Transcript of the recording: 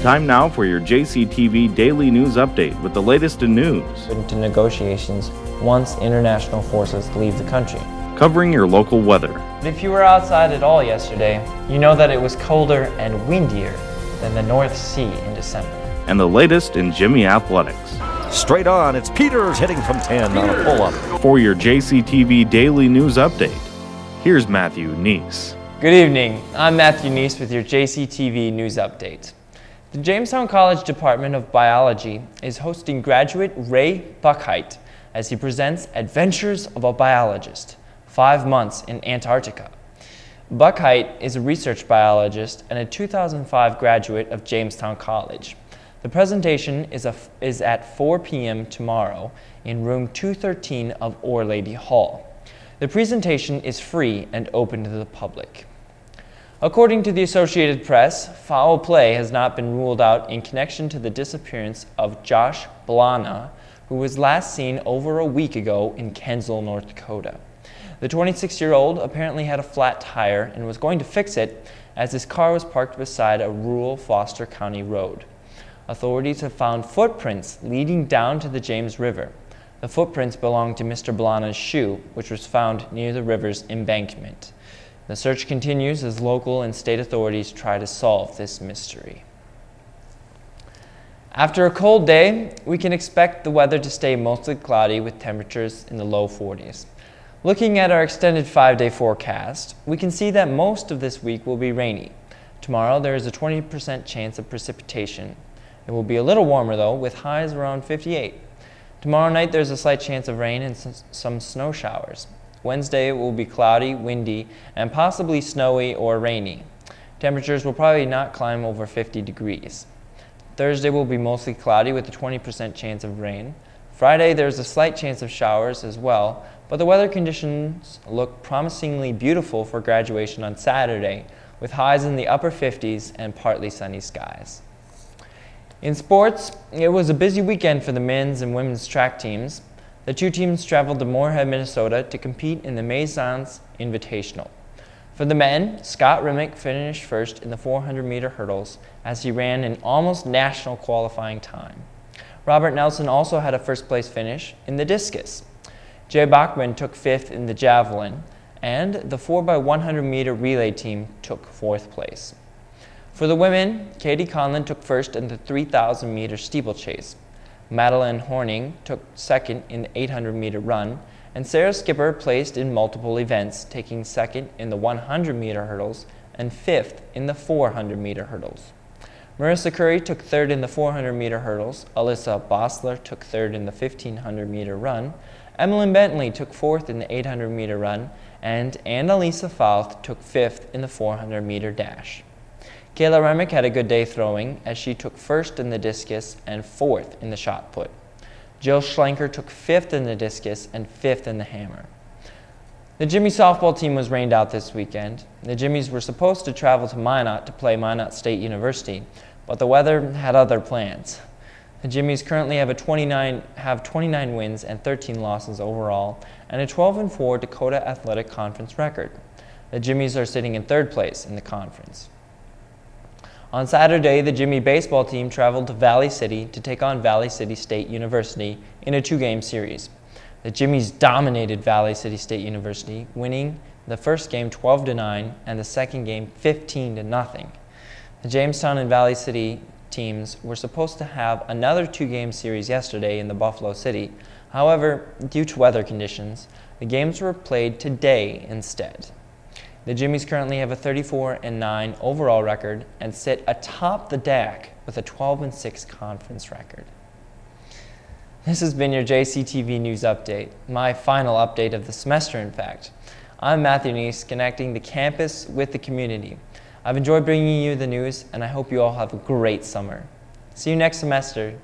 Time now for your JCTV Daily News Update with the latest in news. Into negotiations once international forces leave the country. Covering your local weather. If you were outside at all yesterday, you know that it was colder and windier than the North Sea in December. And the latest in Jimmy athletics. Straight on, it's Peters hitting from 10 on a pull-up. For your JCTV Daily News Update, here's Matthew Nies. Good evening, I'm Matthew Nies with your JCTV News Update. The Jamestown College Department of Biology is hosting graduate Ray Buckheit as he presents Adventures of a Biologist, 5 months in Antarctica. Buckheit is a research biologist and a 2005 graduate of Jamestown College. The presentation is at 4 p.m. tomorrow in room 213 of Our Lady Hall. The presentation is free and open to the public. According to the Associated Press, foul play has not been ruled out in connection to the disappearance of Josh Blana, who was last seen over a week ago in Kensal, North Dakota. The 26-year-old apparently had a flat tire and was going to fix it as his car was parked beside a rural Foster County road. Authorities have found footprints leading down to the James River. The footprints belonged to Mr. Blana's shoe, which was found near the river's embankment. The search continues as local and state authorities try to solve this mystery. After a cold day, we can expect the weather to stay mostly cloudy with temperatures in the low 40s. Looking at our extended 5-day forecast, we can see that most of this week will be rainy. Tomorrow there is a 20% chance of precipitation. It will be a little warmer though, with highs around 58. Tomorrow night there's a slight chance of rain and some snow showers. Wednesday it will be cloudy, windy, and possibly snowy or rainy. Temperatures will probably not climb over 50 degrees. Thursday will be mostly cloudy with a 20% chance of rain. Friday there's a slight chance of showers as well, but the weather conditions look promisingly beautiful for graduation on Saturday, with highs in the upper 50s and partly sunny skies. In sports, it was a busy weekend for the men's and women's track teams. The two teams traveled to Moorhead, Minnesota to compete in the Maisons Invitational. For the men, Scott Rimmick finished first in the 400-meter hurdles as he ran an almost national qualifying time. Robert Nelson also had a first-place finish in the discus. Jay Bachman took 5th in the javelin, and the 4x100-meter relay team took 4th place. For the women, Katie Conlon took first in the 3,000-meter steeplechase. Madeline Horning took second in the 800-meter run, and Sarah Skipper placed in multiple events, taking second in the 100-meter hurdles and 5th in the 400-meter hurdles. Marissa Curry took third in the 400-meter hurdles, Alyssa Bossler took third in the 1,500-meter run, Emmeline Bentley took 4th in the 800-meter run, and Annalisa Fouth took 5th in the 400-meter dash. Kayla Remick had a good day throwing as she took 1st in the discus and 4th in the shot put. Jill Schlenker took 5th in the discus and 5th in the hammer. The Jimmy softball team was rained out this weekend. The Jimmies were supposed to travel to Minot to play Minot State University, but the weather had other plans. The Jimmies currently have 29 wins and 13 losses overall and a 12-4 Dakota Athletic Conference record. The Jimmies are sitting in 3rd place in the conference. On Saturday, the Jimmy baseball team traveled to Valley City to take on Valley City State University in a 2-game series. The Jimmies dominated Valley City State University, winning the first game 12-9 and the second game 15-0. The Jamestown and Valley City teams were supposed to have another 2-game series yesterday in the Buffalo City. However, due to weather conditions, the games were played today instead. The Jimmies currently have a 34-9 overall record and sit atop the DAC with a 12-6 conference record. This has been your JCTV News Update, my final update of the semester, in fact. I'm Matthew Nies, connecting the campus with the community. I've enjoyed bringing you the news, and I hope you all have a great summer. See you next semester.